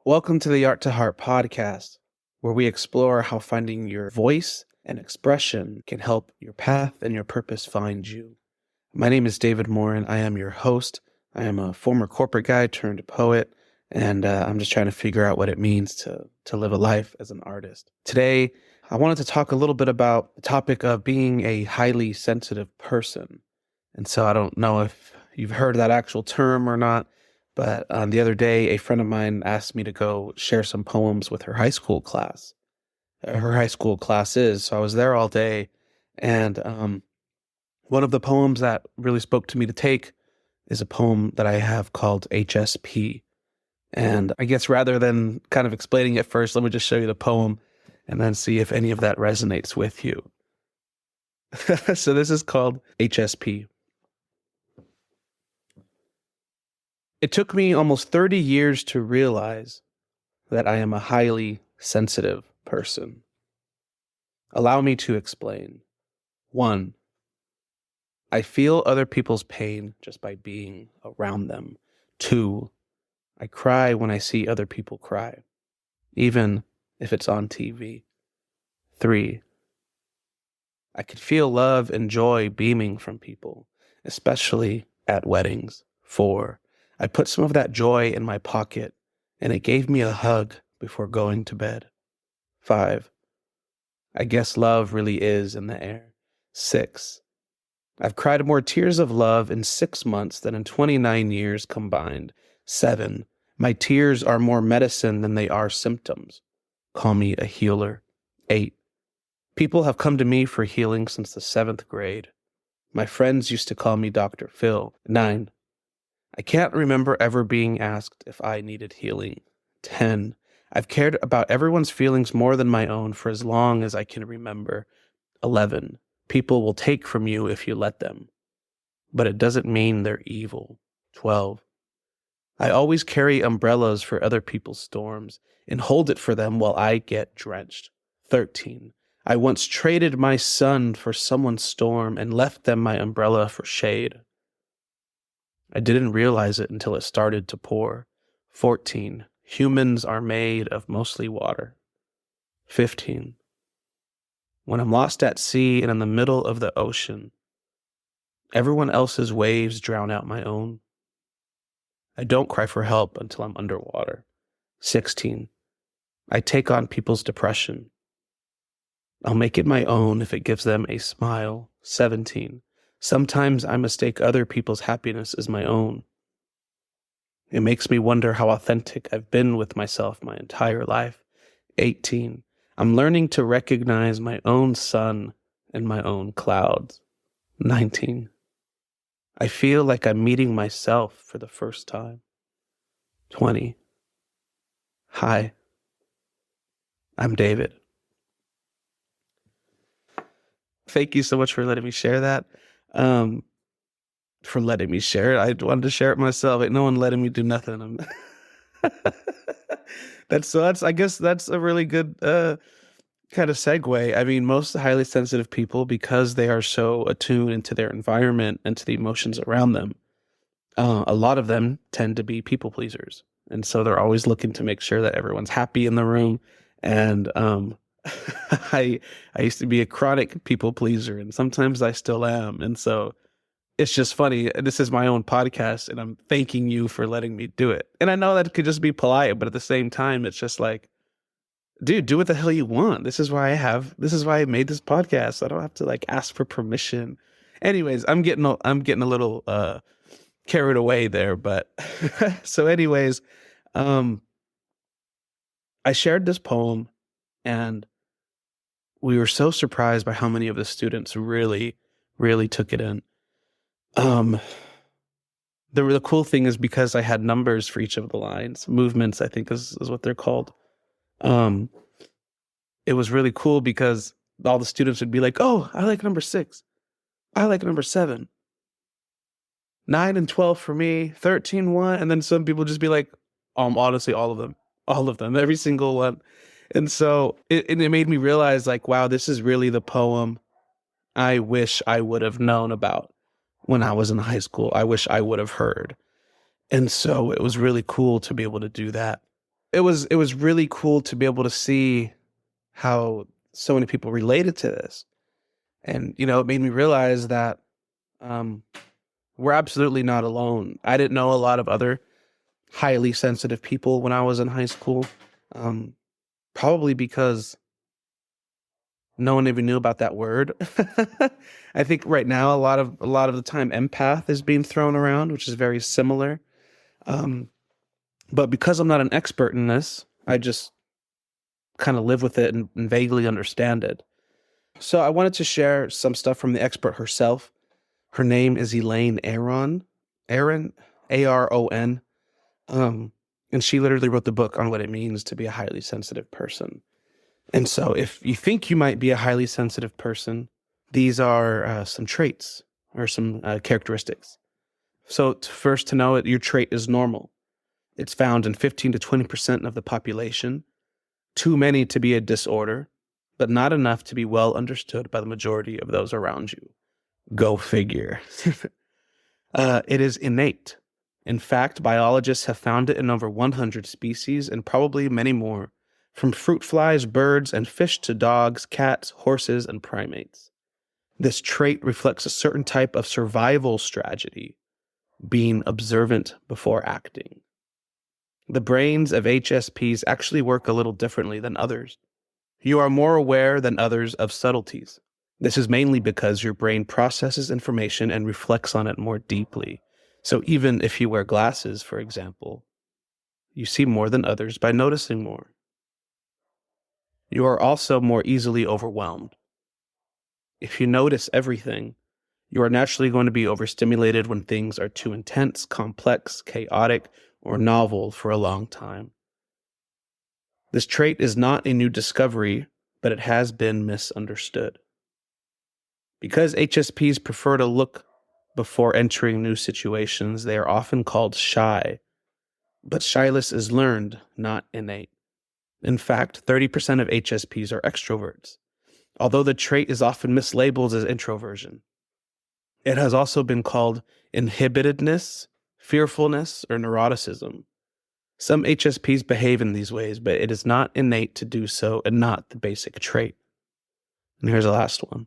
Welcome to the Art to Heart podcast, where we explore how finding your voice and expression can help your path and your purpose find you. My name is David Morin. I am your host. I am a former corporate guy turned poet, and I'm just trying to figure out what it means to live a life as an artist. Today, I wanted to talk a little bit about the topic of being a highly sensitive person. And so I don't know if you've heard that actual term or not, but the other day, a friend of mine asked me to go share some poems with her high school class. Her high school class so I was there all day. And one of the poems that really spoke to me to take is a poem that I have called HSP. And I guess rather than kind of explaining it first, let me just show you the poem and then see if any of that resonates with you. So this is called HSP. It took me almost 30 years to realize that I am a highly sensitive person. Allow me to explain. 1. I feel other people's pain just by being around them. 2. I cry when I see other people cry, even if it's on TV. 3. I could feel love and joy beaming from people, especially at weddings. 4. I put some of that joy in my pocket, and it gave me a hug before going to bed. 5. I guess love really is in the air. 6. I've cried more tears of love in 6 months than in 29 years combined. 7. My tears are more medicine than they are symptoms. Call me a healer. 8. People have come to me for healing since the 7th grade. My friends used to call me Dr. Phil. 9. I can't remember ever being asked if I needed healing. 10. I've cared about everyone's feelings more than my own for as long as I can remember. 11. People will take from you if you let them, but it doesn't mean they're evil. 12. I always carry umbrellas for other people's storms and hold it for them while I get drenched. 13. I once traded my sun for someone's storm and left them my umbrella for shade. I didn't realize it until it started to pour. 14. Humans are made of mostly water. 15. When I'm lost at sea and in the middle of the ocean, everyone else's waves drown out my own. I don't cry for help until I'm underwater. 16. I take on people's depression. I'll make it my own if it gives them a smile. 17. Sometimes I mistake other people's happiness as my own. It makes me wonder how authentic I've been with myself my entire life. 18. I'm learning to recognize my own sun and my own clouds. 19. I feel like I'm meeting myself for the first time. 20. Hi, I'm David. Thank you so much for letting me share that. For letting me share it. I wanted to share it myself. Ain't no one letting me do nothing. I guess that's a really good kind of segue. I mean, most highly sensitive people, because they are so attuned into their environment and to the emotions around them, a lot of them tend to be people pleasers. And so they're always looking to make sure that everyone's happy in the room. And I used to be a chronic people pleaser, and sometimes I still am. And so it's just funny. This is my own podcast, and I'm thanking you for letting me do it. And I know that could just be polite, but at the same time, it's just like, dude, do what the hell you want. This is why I made this podcast. I don't have to like ask for permission. Anyways, I'm getting a little carried away there, but so anyways, I shared this poem, and we were so surprised by how many of the students really, really took it in. The cool thing is, because I had numbers for each of the lines, movements, I think is what they're called. It was really cool because all the students would be like, "Oh, I like number 6. I like number 7. 9 and 12 for me, 13, 1." And then some people just be like, honestly, all of them, every single one. And so it made me realize, like, wow, this is really the poem I wish I would have known about when I was in high school. I wish I would have heard. And so it was really cool to be able to do that. it was really cool to be able to see how so many people related to this. And, it made me realize that um, we're absolutely not alone. I didn't know a lot of other highly sensitive people when I was in high school, um, probably because no one even knew about that word. I think right now a lot of the time empath is being thrown around, which is very similar. Um, but because I'm not an expert in this, I just kind of live with it and vaguely understand it. So I wanted to share some stuff from the expert herself. Her name is Elaine Aron. Aron, Aron. Um, and she literally wrote the book on what it means to be a highly sensitive person. And so if you think you might be a highly sensitive person, these are some traits or some characteristics. So first to know it, your trait is normal. It's found in 15 to 20% of the population, too many to be a disorder, but not enough to be well understood by the majority of those around you. Go figure. It is innate. In fact, biologists have found it in over 100 species and probably many more, from fruit flies, birds, and fish to dogs, cats, horses, and primates. This trait reflects a certain type of survival strategy, being observant before acting. The brains of HSPs actually work a little differently than others. You are more aware than others of subtleties. This is mainly because your brain processes information and reflects on it more deeply. So even if you wear glasses, for example, you see more than others by noticing more. You are also more easily overwhelmed. If you notice everything, you are naturally going to be overstimulated when things are too intense, complex, chaotic, or novel for a long time. This trait is not a new discovery, but it has been misunderstood. Because HSPs prefer to look before entering new situations, they are often called shy. But shyness is learned, not innate. In fact, 30% of HSPs are extroverts, although the trait is often mislabeled as introversion. It has also been called inhibitedness, fearfulness, or neuroticism. Some HSPs behave in these ways, but it is not innate to do so and not the basic trait. And here's the last one.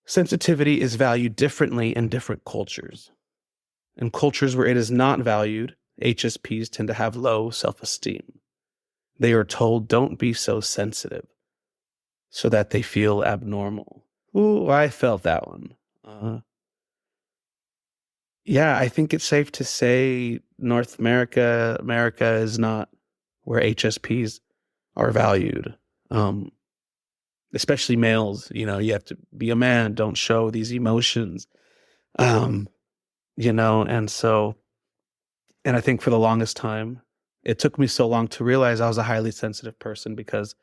Sensitivity is valued differently in different cultures. In cultures where it is not valued, HSPs tend to have low self-esteem. They are told, don't be so sensitive, so that they feel abnormal. Ooh, I felt that one. Yeah, I think it's safe to say North America is not where HSPs are valued. Especially males, you have to be a man, don't show these emotions. Um, and I think for the longest time, it took me so long to realize I was a highly sensitive person because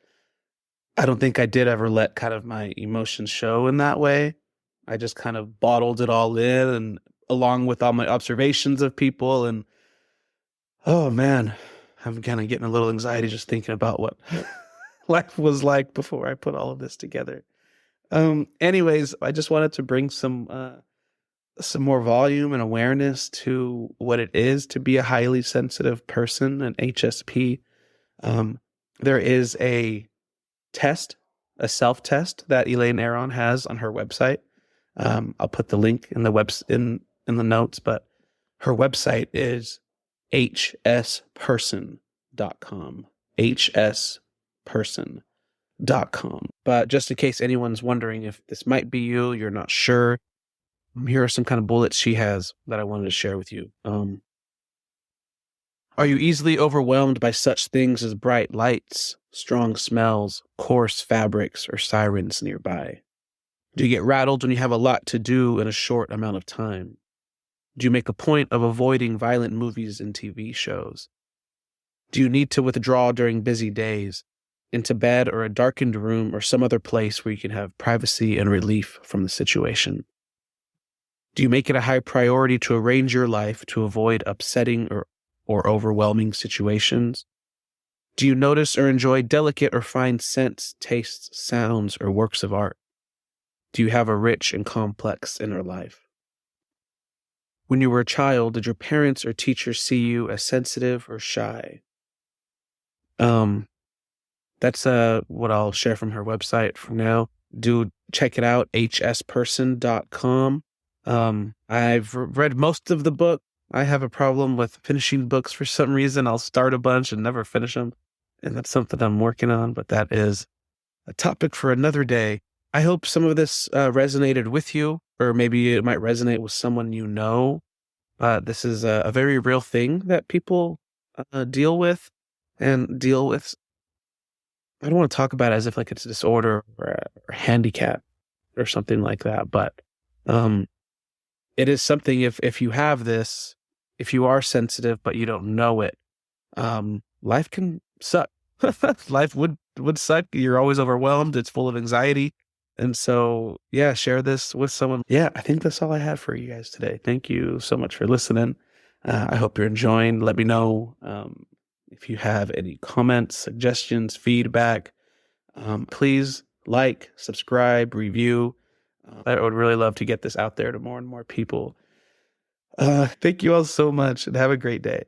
I don't think I did ever let kind of my emotions show in that way. I just kind of bottled it all in and along with all my observations of people. And oh man, I'm kind of getting a little anxiety just thinking about what life was like before I put all of this together. Anyways, I just wanted to bring some more volume and awareness to what it is to be a highly sensitive person, an HSP. There is a test, a self-test that Elaine Aron has on her website. I'll put the link in the the notes, but her website is hsperson.com. hsperson.com. But just in case anyone's wondering if this might be you, you're not sure, here are some kind of bullets she has that I wanted to share with you. Are you easily overwhelmed by such things as bright lights, strong smells, coarse fabrics, or sirens nearby? Do you get rattled when you have a lot to do in a short amount of time? Do you make a point of avoiding violent movies and TV shows? Do you need to withdraw during busy days, into bed or a darkened room or some other place where you can have privacy and relief from the situation? Do you make it a high priority to arrange your life to avoid upsetting or overwhelming situations? Do you notice or enjoy delicate or fine scents, tastes, sounds, or works of art? Do you have a rich and complex inner life? When you were a child, did your parents or teachers see you as sensitive or shy? Um, that's what I'll share from her website for now. Do check it out, hsperson.com. I've read most of the book. I have a problem with finishing books for some reason. I'll start a bunch and never finish them. And that's something I'm working on, but that is a topic for another day. I hope some of this resonated with you, or maybe it might resonate with someone you know. This is a very real thing that people deal with and deal with. I don't want to talk about it as if like it's a disorder or handicap or something like that, but um, it is something. If you have this, if you are sensitive but you don't know it, life can suck. Life would suck. You're always overwhelmed. It's full of anxiety. And so, yeah, share this with someone. Yeah, I think that's all I had for you guys today. Thank you so much for listening. I hope you're enjoying. Let me know if you have any comments, suggestions, feedback. Please like, subscribe, review. I would really love to get this out there to more and more people. Thank you all so much and have a great day.